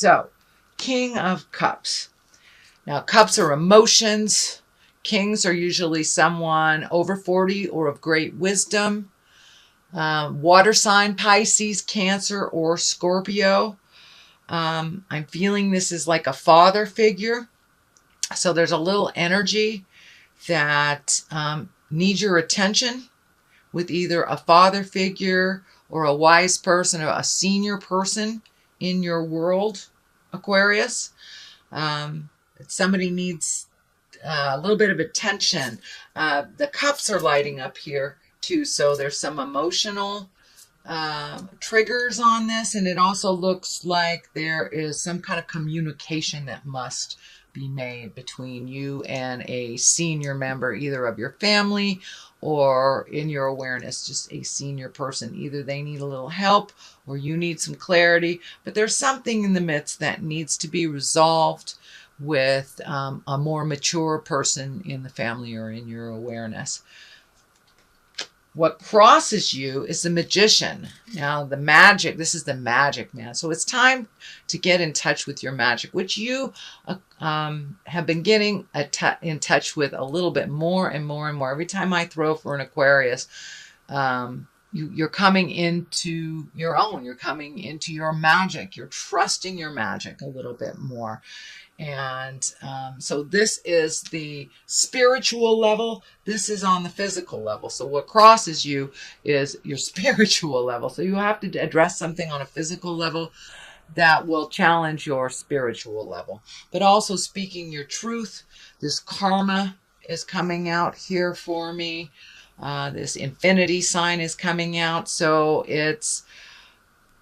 So, King of Cups. Now, cups are emotions. Kings are usually someone over 40 or of great wisdom. Water sign, Pisces, Cancer, or Scorpio. I'm feeling this is like a father figure. So there's a little energy that needs your attention with either a father figure or a wise person or a senior person in your world, Aquarius. Somebody needs a little bit of attention. The cups are lighting up here too, so there's some emotional triggers on this, and it also looks like there is some kind of communication that must be made between you and a senior member, either of your family or in your awareness, just a senior person. Either they need a little help or you need some clarity, but there's something in the midst that needs to be resolved with a more mature person in the family or in your awareness. What crosses you is the Magician. Now, the magic, this is the magic man. So it's time to get in touch with your magic, which you have been getting in touch with a little bit more and more and more. Every time I throw for an Aquarius, you're coming into your own. You're coming into your magic. You're trusting your magic a little bit more. And so this is the spiritual level. This is on the physical level. So what crosses you is your spiritual level. So you have to address something on a physical level that will challenge your spiritual level. But also speaking your truth. This karma is coming out here for me. This infinity sign is coming out. So it's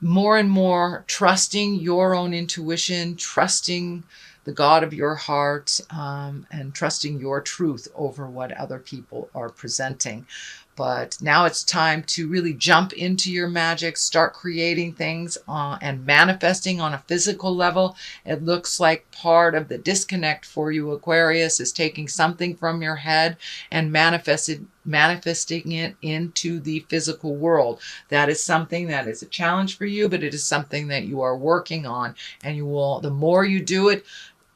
more and more trusting your own intuition, trusting the God of your heart, and trusting your truth over what other people are presenting. But now it's time to really jump into your magic, start creating things and manifesting on a physical level. It looks like part of the disconnect for you, Aquarius, is taking something from your head and manifesting it into the physical world. That is something that is a challenge for you, but it is something that you are working on, and you will, the more you do it,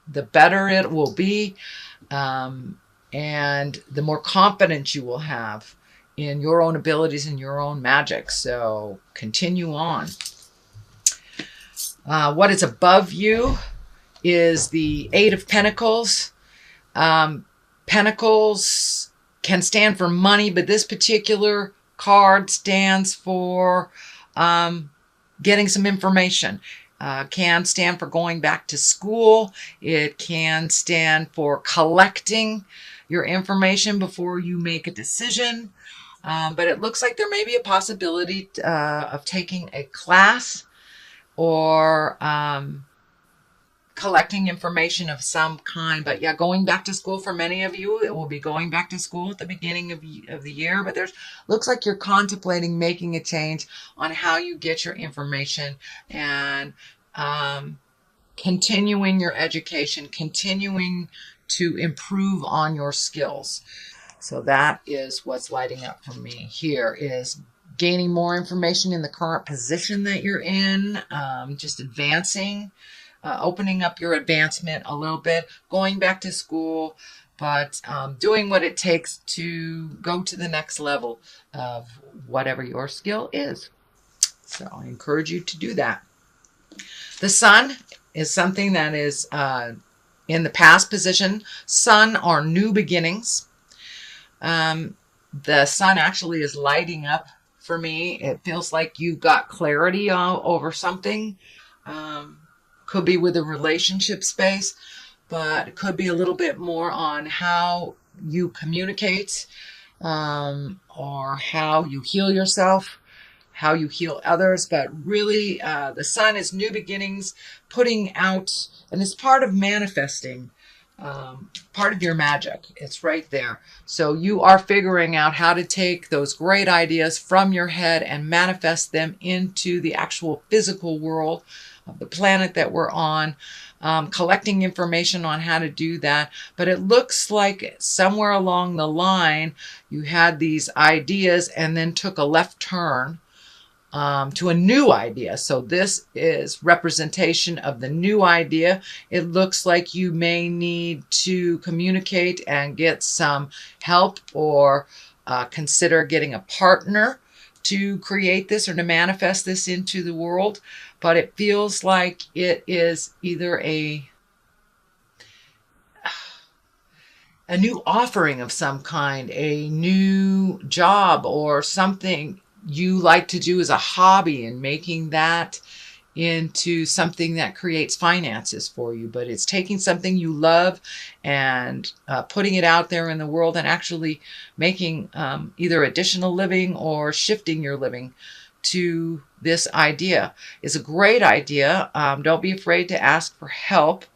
the better it will be, and the more confidence you will have in your own abilities and your own magic. So continue on. What is above you is the Eight of Pentacles. Pentacles can stand for money, but this particular card stands for getting some information. Can stand for going back to school. It can stand for collecting your information before you make a decision. But it looks like there may be a possibility of taking a class or collecting information of some kind. But yeah, going back to school for many of you, it will be going back to school at the beginning of the year. But there's looks like you're contemplating making a change on how you get your information and continuing your education, continuing to improve on your skills. So that is what's lighting up for me here, is gaining more information in the current position that you're in, just advancing, opening up your advancement a little bit, going back to school, but doing what it takes to go to the next level of whatever your skill is. So I encourage you to do that. The Sun is something that is in the past position. Sun are new beginnings. The Sun actually is lighting up for me. It feels like you got clarity over something. Could be with a relationship space, but it could be a little bit more on how you communicate, or how you heal yourself, how you heal others. But really, the Sun is new beginnings, putting out, and it's part of manifesting, part of your magic. It's right there. So you are figuring out how to take those great ideas from your head and manifest them into the actual physical world of the planet that we're on, collecting information on how to do that. But it looks like somewhere along the line, you had these ideas and then took a left turn to a new idea. So this is representation of the new idea. It looks like you may need to communicate and get some help, or consider getting a partner to create this or to manifest this into the world. But it feels like it is either a new offering of some kind, a new job, or something you like to do as a hobby, and making that into something that creates finances for you. But it's taking something you love and putting it out there in the world, and actually making either additional living or shifting your living to this idea. Is a great idea. Don't be afraid to ask for help.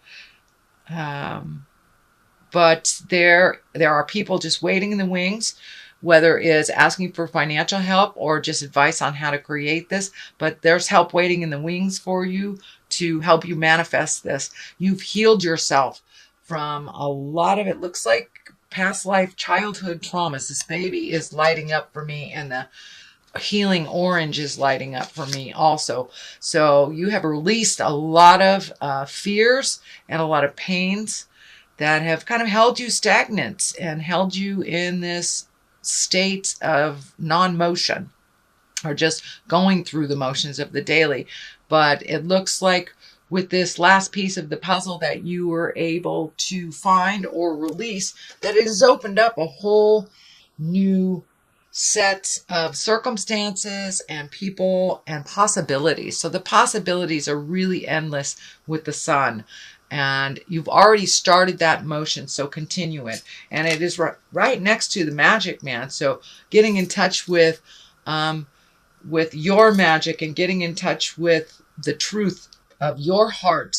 But there are people just waiting in the wings, whether it's asking for financial help or just advice on how to create this. But there's help waiting in the wings for you to help you manifest this. You've healed yourself from a lot of, it looks like, past life childhood traumas. This baby is lighting up for me, and the healing orange is lighting up for me also. So you have released a lot of fears and a lot of pains that have kind of held you stagnant and held you in this state of non-motion, or just going through the motions of the daily. But it looks like with this last piece of the puzzle that you were able to find or release, that it has opened up a whole new set of circumstances and people and possibilities. So the possibilities are really endless with the sun. And you've already started that motion, so continue it. And it is right next to the magic man. So getting in touch with your magic, and getting in touch with the truth of your heart,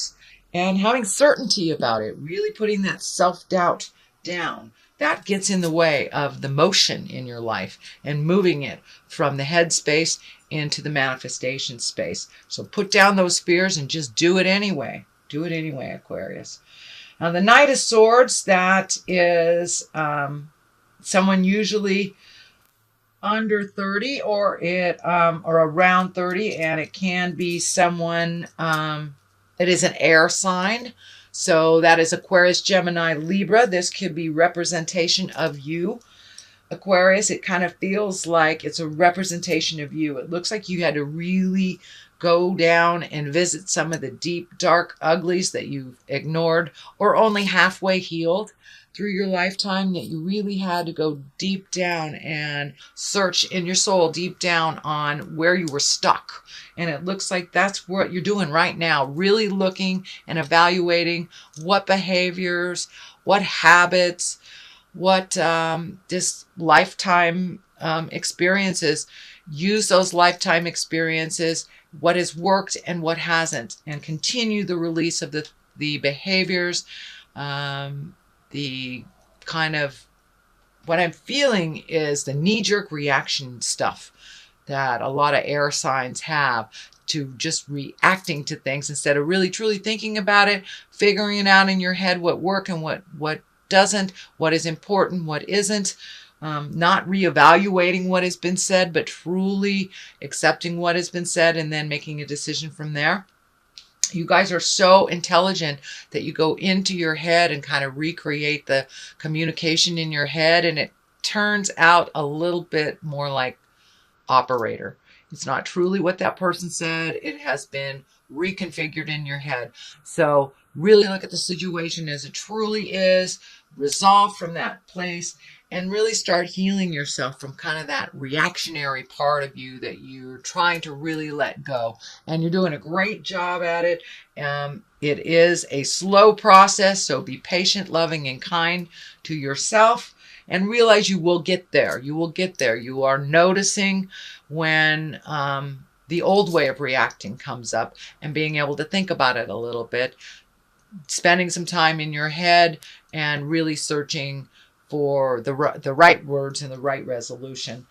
and having certainty about it, really putting that self-doubt down. That gets in the way of the motion in your life and moving it from the head space into the manifestation space. So put down those fears and just do it anyway. Do it anyway, Aquarius. Now, the Knight of Swords, that is someone usually under 30 or around 30, and it can be someone that is an air sign. So that is Aquarius, Gemini, Libra. This could be representation of you, Aquarius. It kind of feels like it's a representation of you. It looks like you had to really go down and visit some of the deep, dark uglies that you've ignored or only halfway healed through your lifetime, that you really had to go deep down and search in your soul deep down on where you were stuck. And it looks like that's what you're doing right now, really looking and evaluating what behaviors, what habits, what this lifetime experiences. Use those lifetime experiences, what has worked and what hasn't, and continue the release of the behaviors, the kind of, what I'm feeling is the knee-jerk reaction stuff that a lot of air signs have, to just reacting to things instead of really truly thinking about it, figuring it out in your head what worked and what doesn't, what is important, what isn't. Not reevaluating what has been said, but truly accepting what has been said and then making a decision from there. You guys are so intelligent that you go into your head and kind of recreate the communication in your head, and it turns out a little bit more like operator. It's not truly what that person said. It has been reconfigured in your head. So really look at the situation as it truly is, resolve from that place, and really start healing yourself from kind of that reactionary part of you that you're trying to really let go. And you're doing a great job at it. It is a slow process, so be patient, loving, and kind to yourself, and realize you will get there. You will get there. You are noticing when the old way of reacting comes up, and being able to think about it a little bit, spending some time in your head and really searching for the right words and the right resolution.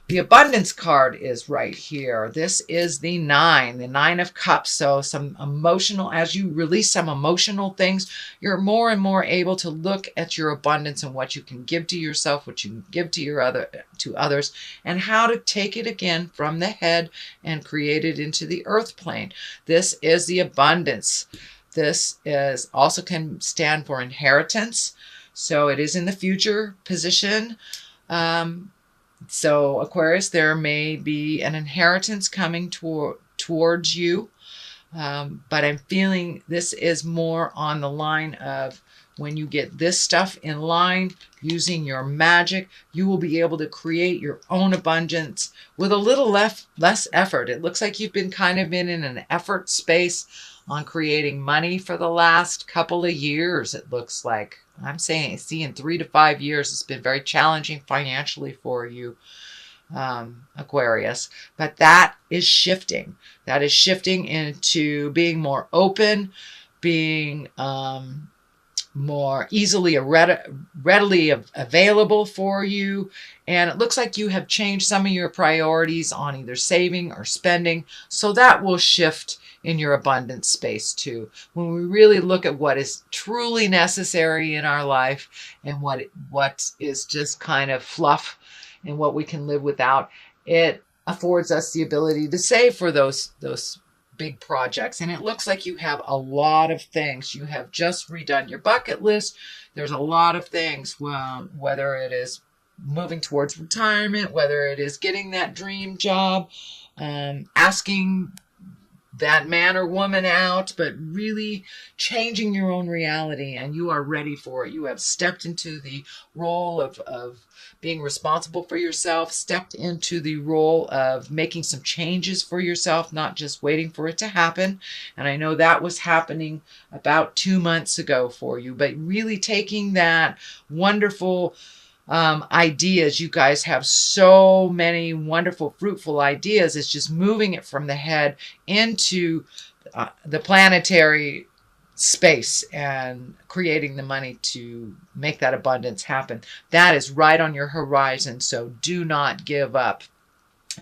The abundance card is right here. This is the Nine of Cups. So some emotional, as you release some emotional things, you're more and more able to look at your abundance and what you can give to yourself, what you can give to others, and how to take it again from the head and create it into the earth plane. This is the abundance. This is also can stand for inheritance. So it is in the future position. So Aquarius, there may be an inheritance coming towards you. But I'm feeling this is more on the line of when you get this stuff in line, using your magic, you will be able to create your own abundance with a little less effort. It looks like you've been kind of in an effort space on creating money for the last couple of years, it looks like. I'm seeing 3 to 5 years. It's been very challenging financially for you, Aquarius. But that is shifting. That is shifting into being more open, being more readily available for you. And it looks like you have changed some of your priorities on either saving or spending. So that will shift in your abundance space too. When we really look at what is truly necessary in our life and what is just kind of fluff and what we can live without, it affords us the ability to save for those big projects. And it looks like you have a lot of things. You have just redone your bucket list. There's a lot of things, whether it is moving towards retirement, whether it is getting that dream job, asking that man or woman out, but really changing your own reality, and you are ready for it. You have stepped into the role of being responsible for yourself, stepped into the role of making some changes for yourself, not just waiting for it to happen. And I know that was happening about 2 months ago for you, but really taking that wonderful ideas. You guys have so many wonderful, fruitful ideas. It's just moving it from the head into the planetary space and creating the money to make that abundance happen. That is right on your horizon. So do not give up.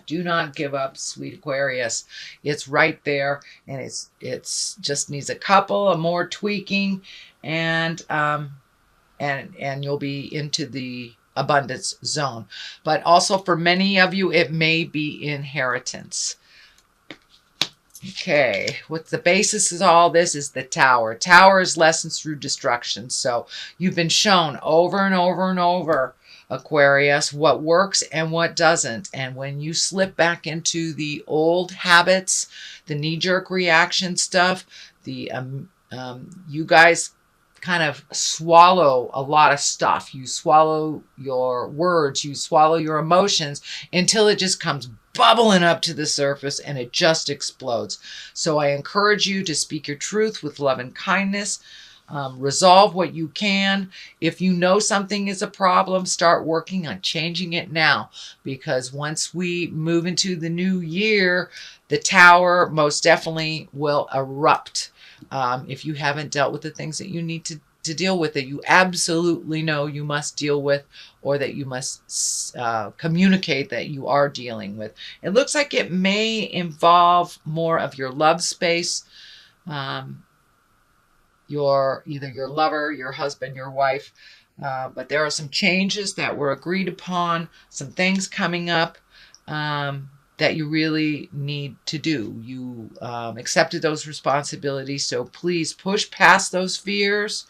Do not give up, sweet Aquarius. It's right there, and it's just needs a couple of more tweaking, and you'll be into the abundance zone. But also for many of you, it may be inheritance. Okay, what the basis of all this is the Tower. Tower is lessons through destruction. So you've been shown over and over and over, Aquarius, what works and what doesn't. And when you slip back into the old habits, the knee-jerk reaction stuff, you guys kind of swallow a lot of stuff. You swallow your words, you swallow your emotions until it just comes bubbling up to the surface and it just explodes. So I encourage you to speak your truth with love and kindness. Resolve what you can. If you know something is a problem, start working on changing it now, because once we move into the new year, the Tower most definitely will erupt. If you haven't dealt with the things that you need to deal with, that you absolutely know you must deal with, or that you must communicate that you are dealing with. It looks like it may involve more of your love space, either your lover, your husband, your wife, but there are some changes that were agreed upon, some things coming up that you really need to do. You accepted those responsibilities, so please push past those fears,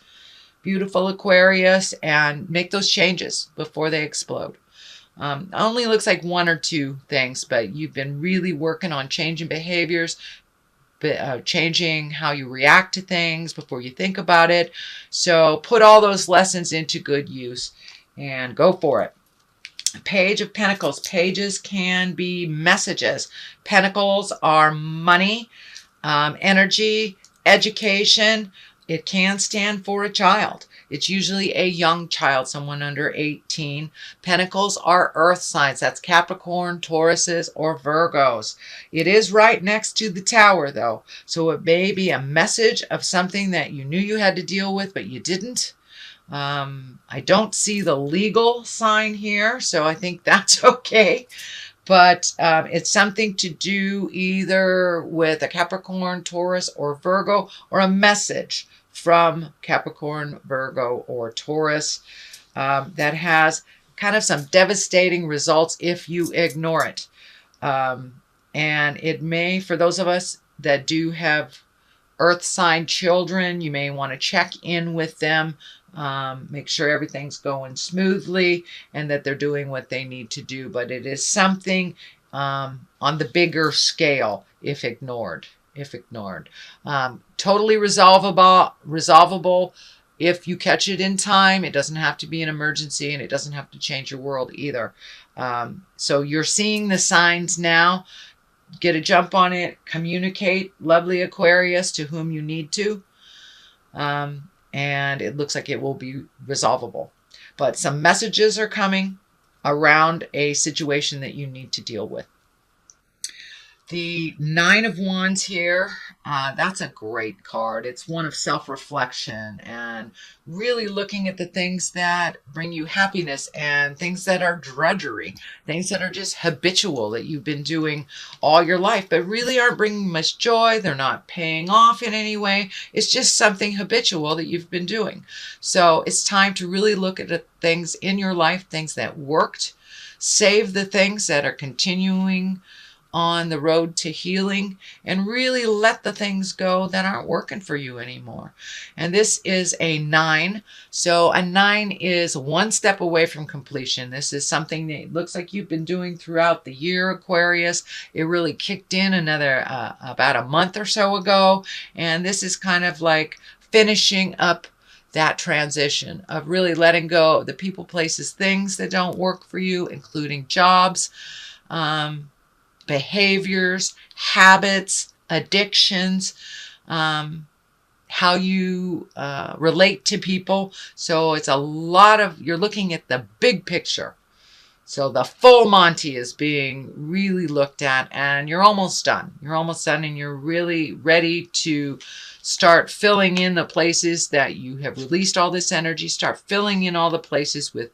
beautiful Aquarius, and make those changes before they explode. Only looks like 1 or 2 things, but you've been really working on changing behaviors, changing how you react to things before you think about it. So put all those lessons into good use and go for it. Page of Pentacles. Pages can be messages. Pentacles are money, energy, education. It can stand for a child. It's usually a young child, someone under 18. Pentacles are earth signs. That's Capricorn, Tauruses, or Virgos. It is right next to the Tower, though. So it may be a message of something that you knew you had to deal with, but you didn't. I don't see the legal sign here, so I think that's okay. but it's something to do either with a Capricorn, Taurus, or Virgo, or a message from Capricorn, Virgo, or Taurus that has kind of some devastating results if you ignore it. And it may, for those of us that do have earth sign children, you may want to check in with them, make sure everything's going smoothly and that they're doing what they need to do. But it is something on the bigger scale if ignored. Totally resolvable if you catch it in time. It doesn't have to be an emergency, and it doesn't have to change your world either. So you're seeing the signs now. Get a jump on it. Communicate, lovely Aquarius, to whom you need to. And it looks like it will be resolvable. But some messages are coming around a situation that you need to deal with. The Nine of Wands here, that's a great card. It's one of self-reflection and really looking at the things that bring you happiness and things that are drudgery, things that are just habitual that you've been doing all your life, but really aren't bringing much joy. They're not paying off in any way. It's just something habitual that you've been doing. So it's time to really look at the things in your life, things that worked, save the things that are continuing on the road to healing, and really let the things go that aren't working for you anymore. And this is a 9. So a 9 is one step away from completion. This is something that looks like you've been doing throughout the year, Aquarius. It really kicked in another about a month or so ago. And this is kind of like finishing up that transition of really letting go of the people, places, things that don't work for you, including jobs, behaviors, habits, addictions, how you relate to people. So it's a lot of, you're looking at the big picture. So the full Monty is being really looked at, and you're almost done. You're almost done, and you're really ready to start filling in the places that you have released all this energy. Start filling in all the places with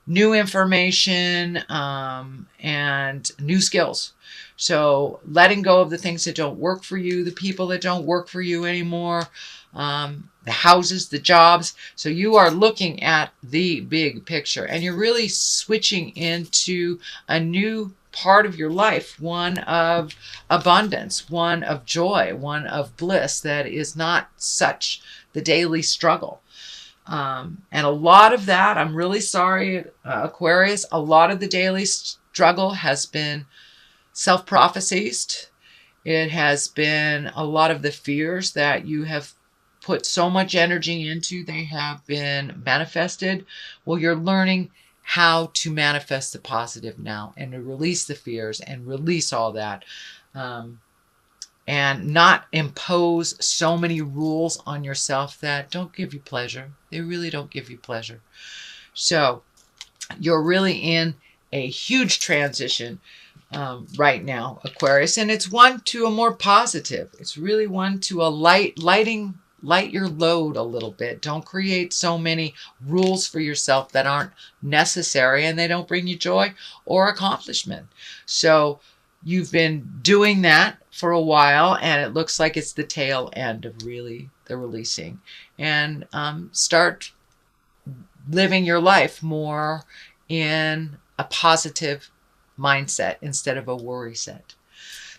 new information and new skills. So letting go of the things that don't work for you, the people that don't work for you anymore, the houses, the jobs. So you are looking at the big picture, and you're really switching into a new part of your life, one of abundance, one of joy, one of bliss that is not such the daily struggle. And a lot of that, I'm really sorry, Aquarius, a lot of the daily struggle has been self-prophesied. It has been a lot of the fears that you have put so much energy into, they have been manifested. Well, you're learning how to manifest the positive now, and to release the fears and release all that. And not impose so many rules on yourself that don't give you pleasure. They really don't give you pleasure. So you're really in a huge transition right now, Aquarius, and it's one to a more positive. It's really one to a light your load a little bit. Don't create so many rules for yourself that aren't necessary and they don't bring you joy or accomplishment. So you've been doing that for a while, and it looks like it's the tail end of really the releasing. And start living your life more in a positive mindset instead of a worry set.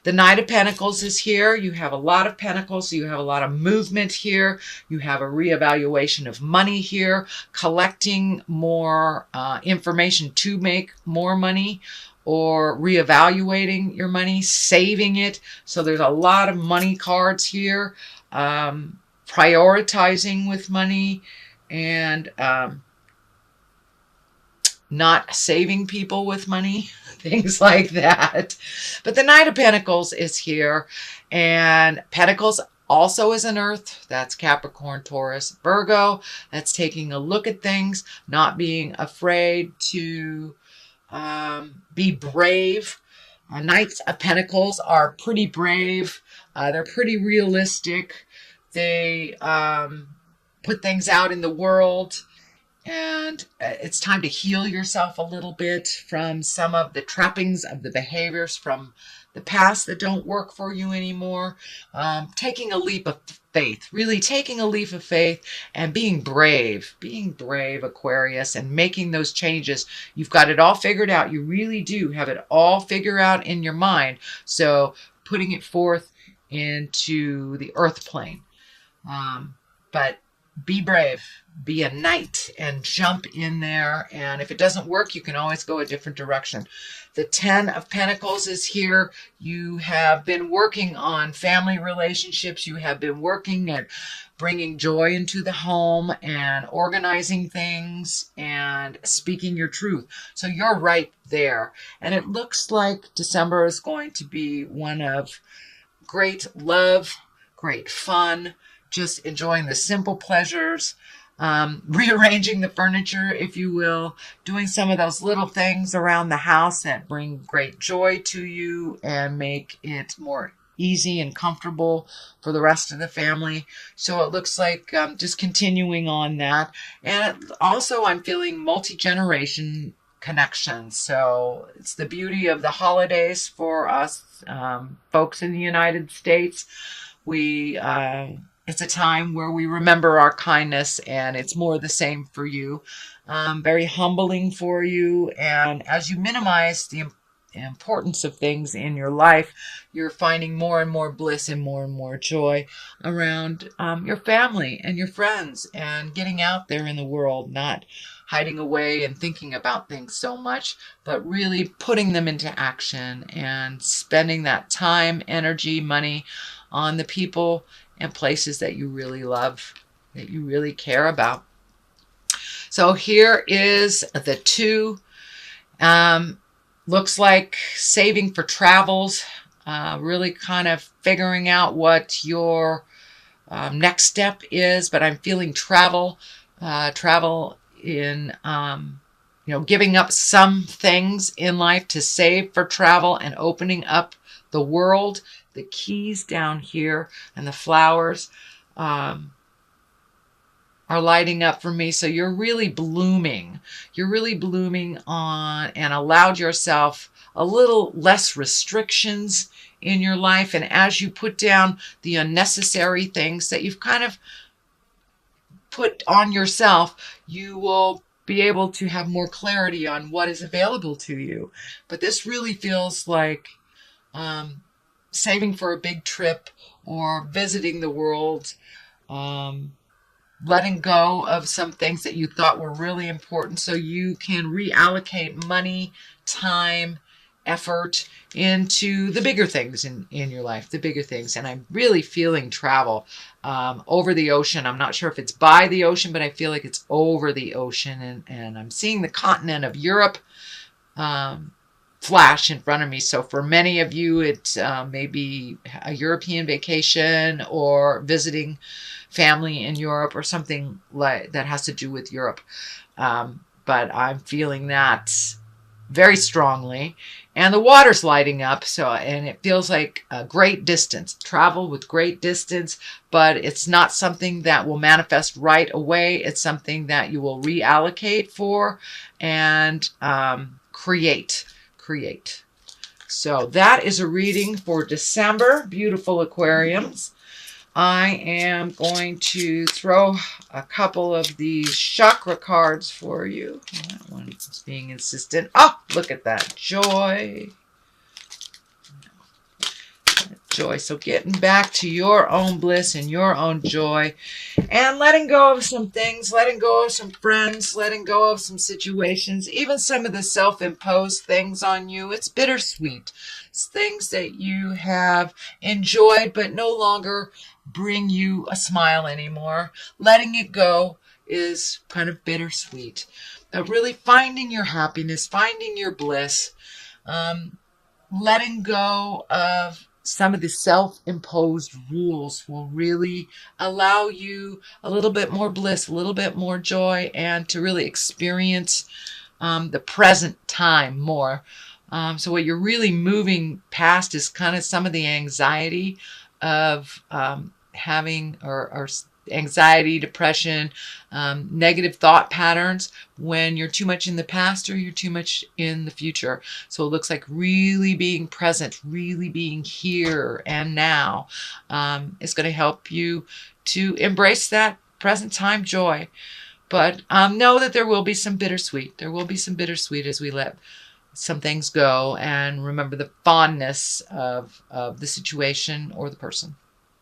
The Knight of Pentacles is here. You have a lot of pentacles. You have a lot of movement here. You have a reevaluation of money here, collecting more information to make more money, or reevaluating your money, saving it. So there's a lot of money cards here, prioritizing with money, and not saving people with money, things like that. But the Knight of Pentacles is here, and Pentacles also is an earth. That's Capricorn, Taurus, Virgo. That's taking a look at things, not being afraid to be brave. Knights of Pentacles are pretty brave. They're pretty realistic. They put things out in the world And it's time to heal yourself a little bit from some of the trappings of the behaviors from the past that don't work for you anymore. Taking a leap of faith, really taking a leap of faith and being brave, Aquarius, and making those changes. You've got it all figured out. You really do have it all figured out in your mind. So putting it forth into the earth plane. But be brave, be a knight and jump in there. And if it doesn't work, you can always go a different direction. The 10 of Pentacles is here. You have been working on family relationships. You have been working at bringing joy into the home and organizing things and speaking your truth. So you're right there. And it looks like December is going to be one of great love, great fun, just enjoying the simple pleasures, rearranging the furniture, if you will, doing some of those little things around the house that bring great joy to you and make it more easy and comfortable for the rest of the family. So it looks like just continuing on that. And also I'm feeling multi-generation connections. So it's the beauty of the holidays for us folks in the United States. It's a time where we remember our kindness, and it's more the same for you. Very humbling for you. And as you minimize the importance of things in your life, you're finding more and more bliss and more joy around your family and your friends and getting out there in the world, not hiding away and thinking about things so much, but really putting them into action and spending that time, energy, money on the people and places that you really love, that you really care about. So here is the 2. Looks like saving for travels, really kind of figuring out what your next step is. But I'm feeling travel in, giving up some things in life to save for travel and opening up the world. The keys down here and the flowers are lighting up for me. So you're really blooming. You're really blooming on and allowed yourself a little less restrictions in your life. And as you put down the unnecessary things that you've kind of put on yourself, you will be able to have more clarity on what is available to you. But this really feels like saving for a big trip or visiting the world, letting go of some things that you thought were really important so you can reallocate money, time, effort into the bigger things in your life, the bigger things. And I'm really feeling travel over the ocean. I'm not sure if it's by the ocean, but I feel like it's over the ocean. And I'm seeing the continent of Europe flash in front of me. So for many of you, it may be a European vacation or visiting family in Europe or something like that has to do with Europe. But I'm feeling that very strongly. And the water's lighting up, and it feels like a great distance, travel with great distance, but it's not something that will manifest right away. It's something that you will reallocate for and create. So that is a reading for December, beautiful Aquarians. I am going to throw a couple of these chakra cards for you. That one is being insistent. Oh, look at that. Joy. Joy. So getting back to your own bliss and your own joy and letting go of some things, letting go of some friends, letting go of some situations, even some of the self-imposed things on you. It's bittersweet. It's things that you have enjoyed but no longer bring you a smile anymore. Letting it go is kind of bittersweet. But really finding your happiness, finding your bliss, letting go of some of the self-imposed rules will really allow you a little bit more bliss, a little bit more joy, and to really experience the present time more. So what you're really moving past is kind of some of the anxiety of having or anxiety, depression, negative thought patterns when you're too much in the past or you're too much in the future. So it looks like really being present, really being here and now is going to help you to embrace that present time joy. But know that there will be some bittersweet. There will be some bittersweet as we let some things go and remember the fondness of the situation or the person.